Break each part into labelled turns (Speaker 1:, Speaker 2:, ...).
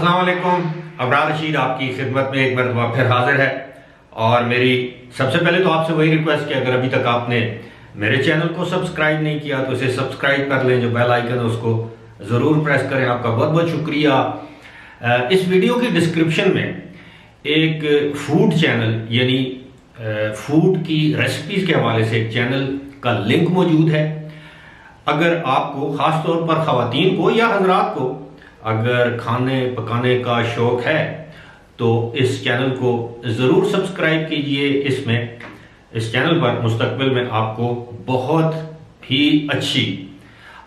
Speaker 1: अस्सलाम वालेकुम। अबरार रशीद आपकी खिदमत में एक मरतबा फिर हाजिर है। और मेरी सबसे पहले तो आपसे वही रिक्वेस्ट कि अगर अभी तक आपने मेरे चैनल को सब्सक्राइब नहीं किया तो इसे सब्सक्राइब कर लें, जो बेल आइकन है उसको ज़रूर प्रेस करें। आपका बहुत बहुत शुक्रिया। इस वीडियो की डिस्क्रिप्शन में एक फूड चैनल यानी फूड की रेसिपीज़ के हवाले से एक चैनल का लिंक मौजूद है। अगर आपको ख़ास तौर पर ख़वातीन को या हजरात को अगर खाने पकाने का शौक़ है तो इस चैनल को ज़रूर सब्सक्राइब कीजिए। इस चैनल पर मुस्तकबिल में आपको बहुत ही अच्छी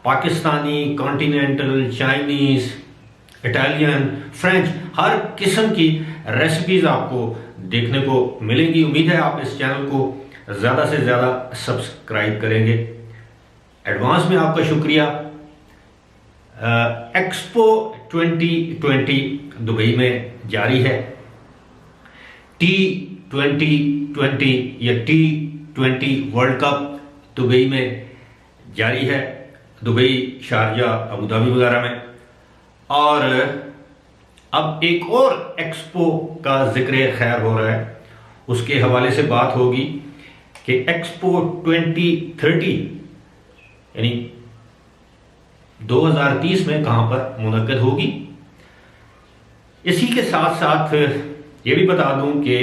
Speaker 1: Pakistani, continental, Chinese, Italian, French हर किस्म की रेसिपीज़ आपको देखने को मिलेंगी। उम्मीद है आप इस चैनल को ज़्यादा से ज़्यादा सब्सक्राइब करेंगे। एडवांस में आपका शुक्रिया। एक्सपो 2020 दुबई में जारी है। T20 या T20 वर्ल्ड कप दुबई में जारी है, दुबई, शारजा, अबू धाबी वगैरह में। और अब एक और एक्सपो का जिक्र खैर हो रहा है, उसके हवाले से बात होगी कि एक्सपो 2030 यानी 2030 में कहां पर मुनक्कद होगी। इसी के साथ साथ ये भी बता दूं कि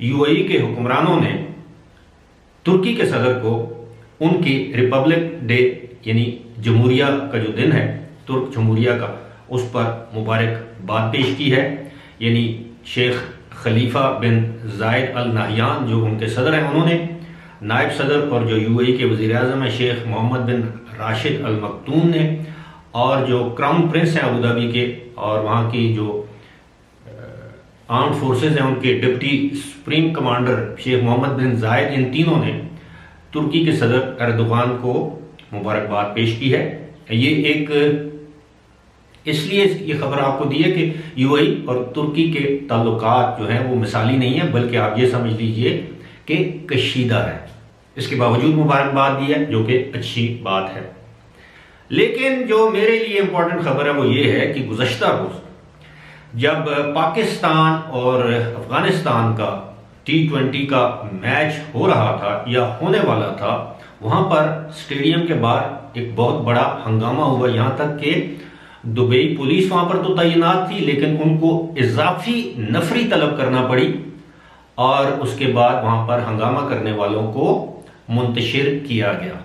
Speaker 1: यूएई के हुक्मरानों ने तुर्की के सदर को उनकी रिपब्लिक डे यानी जमहूरिया का जो दिन है, तुर्क जमहूरिया का, उस पर मुबारकबाद पेश की है। यानी शेख खलीफा बिन जायद अल नाहयान जो उनके सदर हैं, उन्होंने नायब सदर और जो यूएई के वज़ीर आज़म है शेख मोहम्मद बिन राशिद अल मकतूम ने, और जो क्राउन प्रिंस हैं अबू धाबी के और वहाँ की जो आर्म्ड फोर्सेस हैं उनके deputy supreme commander Sheikh Mohammed bin Zayed, इन तीनों ने तुर्की के सदर एर्दोगान को मुबारकबाद पेश की है। ये एक इसलिए ये खबर आपको दी है कि यूएई और तुर्की के ताल्लुकात जो हैं वो मिसाली नहीं है, बल्कि आप ये समझ लीजिए कि कशीदा है। इसके बावजूद मुबारकबाद दी है, जो कि अच्छी बात है। लेकिन जो मेरे लिए इंपॉर्टेंट खबर है वो ये है कि गुज़श्ता रोज़ जब पाकिस्तान और अफगानिस्तान का T20 का मैच हो रहा था या होने वाला था, वहां पर स्टेडियम के बाहर एक बहुत बड़ा हंगामा हुआ। यहां तक कि दुबई पुलिस वहां पर तो तैनात थी, लेकिन उनको इजाफी नफरी तलब करना पड़ी और उसके बाद वहां पर हंगामा करने वालों को मुंतशिर किया गया।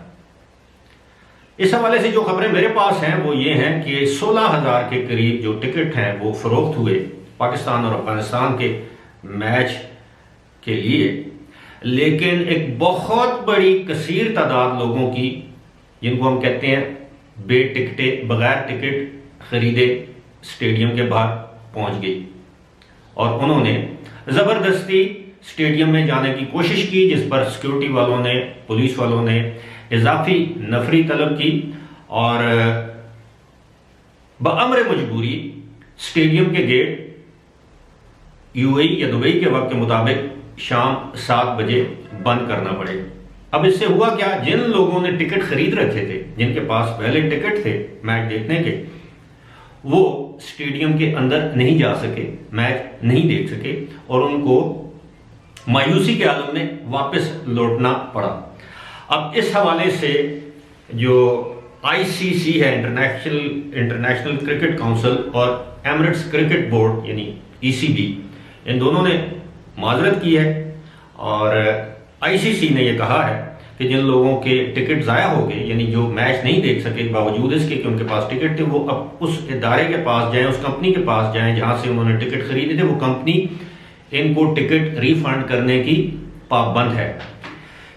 Speaker 1: इस हवाले से जो खबरें मेरे पास हैं वो ये हैं कि 16,000 के करीब जो टिकट हैं वो फरोख्त हुए पाकिस्तान और अफगानिस्तान के मैच के लिए। लेकिन एक बहुत बड़ी कसीर तादाद लोगों की, जिनको हम कहते हैं बेटिकटे, बगैर टिकट खरीदे स्टेडियम के बाहर पहुंच गई और उन्होंने जबरदस्ती स्टेडियम में जाने की कोशिश की, जिस पर सिक्योरिटी वालों ने, पुलिस वालों ने इजाफी नफरी तलब की और बअम्र मजबूरी स्टेडियम के गेट यूएई या दुबई के वक्त के मुताबिक शाम 7 बजे बंद करना पड़े। अब इससे हुआ क्या, जिन लोगों ने टिकट खरीद रखे थे, जिनके पास पहले टिकट थे मैच देखने के, वो स्टेडियम के अंदर नहीं जा सके, मैच नहीं देख सके और उनको मायूसी के आलम में वापस लौटना पड़ा। अब इस हवाले से जो आईसीसी है, इंटरनेशनल क्रिकेट काउंसिल, और एमिरेट्स क्रिकेट बोर्ड यानी ईसीबी, इन दोनों ने माजरत की है और आईसीसी ने यह कहा है कि जिन लोगों के टिकट ज़ाया हो गए, यानी जो मैच नहीं देख सके बावजूद इसके कि उनके पास टिकट थे, वो अब उस इदारे के पास जाएं, उस कंपनी के पास जाएं जहां से उन्होंने टिकट खरीदे थे। वो कंपनी इनको टिकट रिफंड करने की पाबंद है।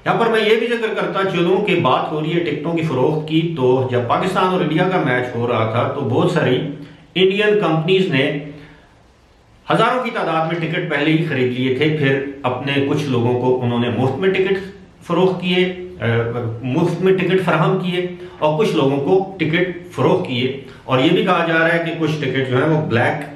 Speaker 1: यहाँ पर मैं ये भी जिक्र करता चलूँ कि बात हो रही है टिकटों की फरोख्त की, तो जब पाकिस्तान और इंडिया का मैच हो रहा था तो बहुत सारी इंडियन कंपनीज ने हजारों की तादाद में टिकट पहले ही खरीद लिए थे। फिर अपने कुछ लोगों को उन्होंने मुफ्त में टिकट फरोख्त किए, मुफ्त में टिकट फराहम किए और कुछ लोगों को टिकट फरोख्त किए। और ये भी कहा जा रहा है कि कुछ टिकट जो है वो ब्लैक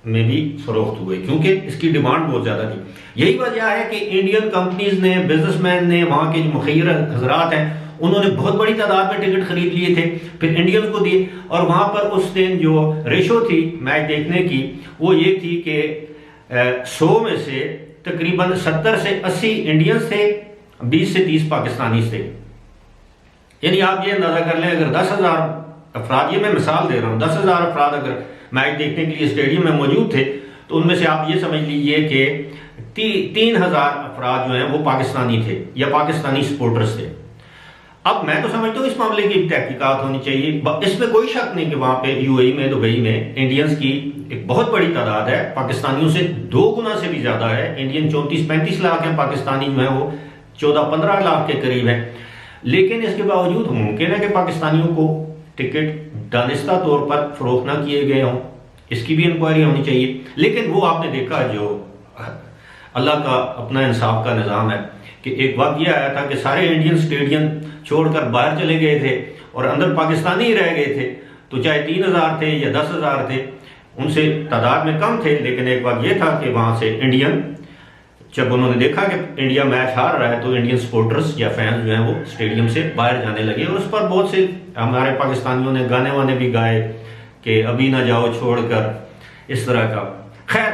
Speaker 1: में भी फरोख्त हुए, क्योंकि इसकी डिमांड बहुत ज़्यादा थी। यही वजह है कि इंडियन कंपनीज ने, बिजनेसमैन ने, वहाँ के जो मुखिर हजरात हैं, उन्होंने बहुत बड़ी तादाद में टिकट खरीद लिए थे, फिर इंडियंस को दिए, और वहां पर उस दिन जो रेशो थी मैच देखने की वो ये थी कि 100 में से तकरीबन 70 से 80 इंडियंस थे, 20 से 30 पाकिस्तानी थे। यानी आप ये अंदाजा कर लें, अगर 10,000 अफराद, ये मैं मिसाल दे रहा हूँ, 10,000 अफराद अगर मैच देखने के लिए स्टेडियम में मौजूद थे तो उनमें से आप ये समझ लीजिए कि 3,000 अफराद जो हैं वो पाकिस्तानी थे या पाकिस्तानी सपोर्टर्स थे। अब मैं तो समझता हूँ इस मामले की तहकीकात होनी चाहिए, इसमें कोई शक नहीं कि वहां पे यूएई में, दुबई में इंडियंस की एक बहुत बड़ी तादाद है, पाकिस्तानियों से 2 गुना से भी ज्यादा है। इंडियन 34-35 लाख है, पाकिस्तानी जो है वो 14-15 लाख के करीब है। लेकिन इसके बावजूद मुमकिन है कि पाकिस्तानियों को टिकट दानिस्ता तौर पर फरोख्त ना किए गए हों, इसकी भी इंक्वायरी होनी चाहिए। लेकिन वो आपने देखा, जो अल्लाह का अपना इंसाफ का निज़ाम है, कि एक वक्त ये आया था कि सारे इंडियन स्टेडियम छोड़कर बाहर चले गए थे और अंदर पाकिस्तानी ही रह गए थे। तो चाहे 3,000 थे या 10,000 थे, उनसे तादाद में कम थे, लेकिन एक वक्त ये था कि वहां से इंडियन, जब उन्होंने देखा कि इंडिया मैच हार रहा है तो इंडियन सपोर्टर्स या फैंस जो हैं वो स्टेडियम से बाहर जाने लगे, और उस पर बहुत से हमारे पाकिस्तानियों ने गाने वाने भी गाए कि अभी ना जाओ छोड़कर, इस तरह का। खैर,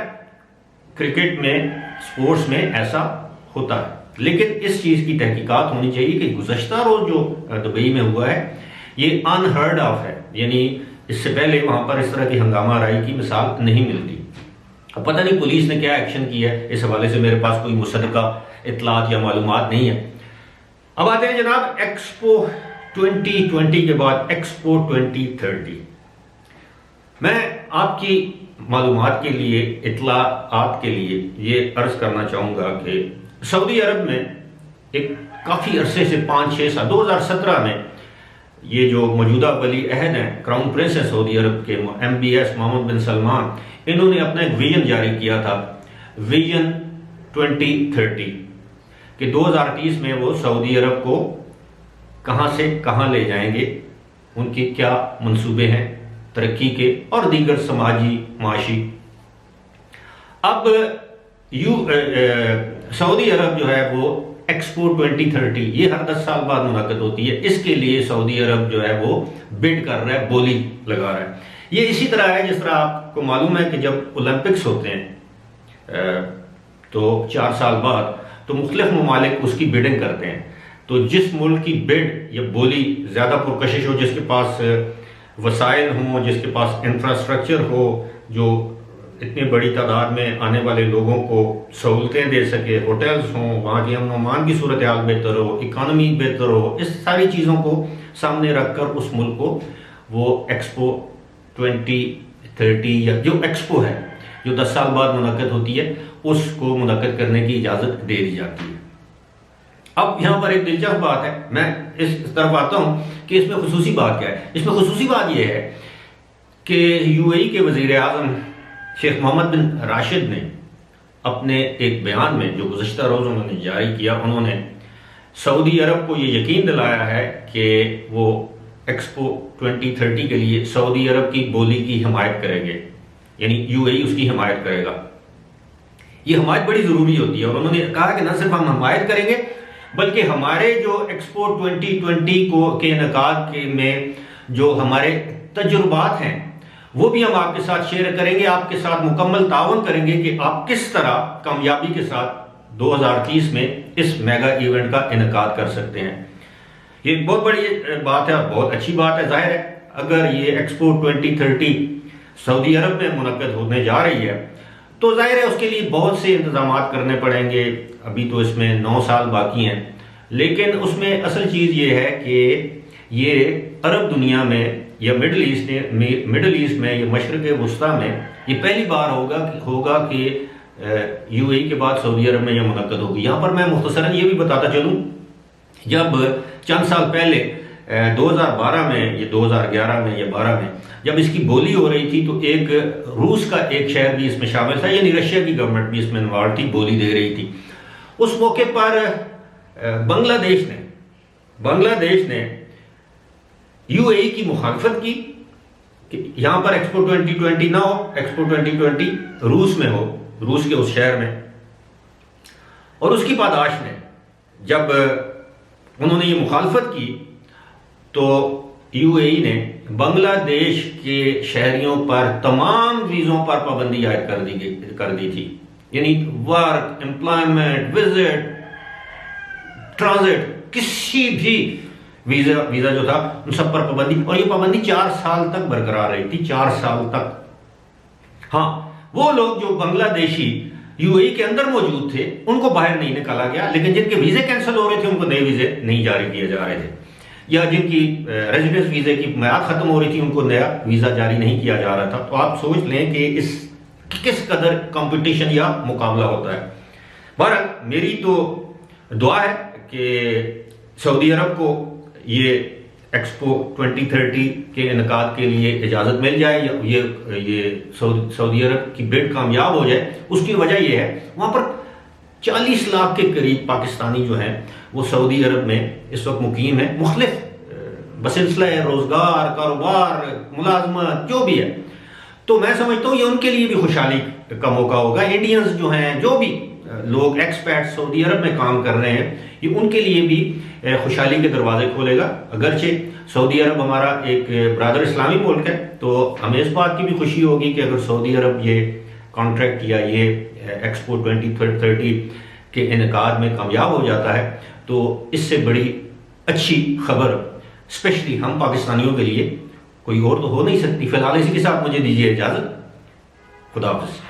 Speaker 1: क्रिकेट में, स्पोर्ट्स में ऐसा होता है, लेकिन इस चीज की तहकीकात होनी चाहिए कि गुज़श्ता रोज जो दुबई में हुआ है ये अनहर्ड ऑफ है, यानी इससे पहले वहां पर इस तरह की हंगामा आराई की मिसाल नहीं मिलती। अब पता नहीं पुलिस ने क्या एक्शन किया है, इस हवाले से मेरे पास कोई मुसद्दका इत्तलात या मालूमात नहीं है। अब आते हैं जनाब एक्सपो 2020 के बाद एक्सपो 2030। मैं आपकी मालूमात के लिए, इत्तलाआत के लिए ये अर्ज करना चाहूंगा कि सऊदी अरब में एक काफी अरसे से 5-6 साल, 2017 में ये जो मौजूदा वली अहद हैं, क्राउन प्रिंस है सऊदी अरब के, MBS मोहम्मद बिन सलमान, इन्होंने अपना एक विजन जारी किया था, विजन 2030, कि 2030 में वो सऊदी अरब को कहां से कहां ले जाएंगे, उनके क्या मंसूबे हैं तरक्की के और दीगर समाजी माशी। अब सऊदी अरब जो है वो एक्सपो 2030 ये हर 10 साल बाद मुनक़्क़द होती है, इसके लिए सऊदी अरब जो है वो बिड कर रहा है, बोली लगा रहा है। ये इसी तरह है जिस तरह आपको मालूम है कि जब ओलंपिक्स होते हैं तो 4 साल बाद तो मुख्तलिफ ममालिक उसकी बिडिंग करते हैं, तो जिस मुल्क की बिड या बोली ज़्यादा पुरकशिश हो, जिसके पास वसाइल हों, जिसके पास इंफ्रास्ट्रक्चर हो, जो इतनी बड़ी तादाद में आने वाले लोगों को सहूलतें दे सके, होटल्स हों, वहाँ की अमन अमान की सूरत हाल बेहतर हो, इकानमी बेहतर हो, इस सारी चीज़ों को सामने रखकर उस मुल्क को वो एक्सपो 2030 या जो एक्सपो है जो 10 साल बाद मुनक़्क़द होती है उसको मुनक़्क़द करने की इजाज़त दे दी जाती है। अब यहाँ पर एक दिलचस्प बात है, मैं इस तरफ आता हूँ कि इसमें खुसूसी बात क्या है। इसमें खुसूसी बात यह है कि यूएई के वज़ीर आज़म शेख मोहम्मद बिन राशिद ने अपने एक बयान में जो गुज़श्ता रोज़ उन्होंने जारी किया, उन्होंने सऊदी अरब को ये यकीन दिलाया है कि वो एक्सपो 2030 के लिए सऊदी अरब की बोली की हिमायत करेंगे, यानी यूएई उसकी हिमायत करेगा। ये हिमायत बड़ी ज़रूरी होती है, और उन्होंने कहा कि न सिर्फ हम हिमायत करेंगे बल्कि हमारे जो एक्सपो 2020 को के इनेकाद में जो हमारे तजुर्बात हैं वो भी हम आपके साथ शेयर करेंगे, आपके साथ मुकम्मल ताउन करेंगे कि आप किस तरह कामयाबी के साथ 2030 में इस मेगा इवेंट का इनेकाद कर सकते हैं। ये बहुत बड़ी बात है और बहुत अच्छी बात है। जाहिर है अगर ये एक्सपो 2030 सऊदी अरब में मुनक़्क़द होने जा रही है तो जाहिर है उसके लिए बहुत से इंतजाम करने पड़ेंगे। अभी तो इसमें 9 साल बाकी हैं, लेकिन उसमें असल चीज़ ये है कि ये अरब दुनिया में या मिडल ईस्ट में या मशरक़ वस्ता में ये पहली बार होगा कि यूएई के बाद सऊदी अरब में यह मुनक़्क़द होगी। यहाँ पर मैं मुख्तसरन ये भी बताता चलूँ, जब चंद साल पहले 2012 में या 2011 में या 12 में जब इसकी बोली हो रही थी तो एक रूस का एक शहर भी इसमें शामिल था, यानी रशिया की गवर्नमेंट भी इसमें इन्वॉल्व थी, बोली दे रही थी। उस मौके पर बांग्लादेश ने यूएई की मुखालफत की कि यहां पर एक्सपो 2020 ना हो, एक्सपो 2020 रूस में हो, रूस के उस शहर में। और उसकी पादाश में जब उन्होंने ये मुखालफत की तो यूएई ने बांग्लादेश के शहरियों पर तमाम वीज़ों पर पाबंदी आयद कर दी थी। यानी वर्क, एम्प्लॉयमेंट, विजिट, ट्रांजिट, किसी भी वीज़ा जो था उन सब पर पाबंदी, और ये पाबंदी 4 साल तक बरकरार रही थी, 4 साल तक। हाँ, वो लोग जो बांग्लादेशी यूएई के अंदर मौजूद थे उनको बाहर नहीं निकाला गया, लेकिन जिनके वीज़े कैंसिल हो रहे थे उनको नए वीज़े नहीं जारी किए जा रहे थे, या जिनकी रेजिडेंस वीज़े की मियाद ख़त्म हो रही थी उनको नया वीज़ा जारी नहीं किया जा रहा था। तो आप सोच लें कि इस किस कदर कंपटीशन या मुकाबला होता है। बहरहाल मेरी तो दुआ है कि सऊदी अरब को ये एक्सपो 2030 के इनकाद के लिए इजाज़त मिल जाए, या ये सऊदी अरब की बिड कामयाब हो जाए। उसकी वजह यह है वहाँ पर 40 लाख के करीब पाकिस्तानी जो हैं वो सऊदी अरब में इस वक्त मुकीम है, मुख्तलिफ बसिलसिला रोज़गार, कारोबार, मुलाजमत जो भी है। तो मैं समझता हूँ ये उनके लिए भी खुशहाली का मौका होगा। इंडियंस जो हैं, जो भी लोग एक्सपैट सऊदी अरब में काम कर रहे हैं, ये उनके लिए भी खुशहाली के दरवाजे खोलेगा। अगरचे सऊदी अरब हमारा एक ब्रादर इस्लामी मुल्क है, तो हमें इस बात की भी खुशी होगी कि अगर सऊदी अरब ये कॉन्ट्रैक्ट या ये एक्सपो 2030 के इनकाद में कामयाब हो जाता है तो इससे बड़ी अच्छी खबर स्पेशली हम पाकिस्तानियों के लिए कोई और तो हो नहीं सकती। फिलहाल इसी के साथ मुझे दीजिए इजाज़त। खुदा हाफ़िज़।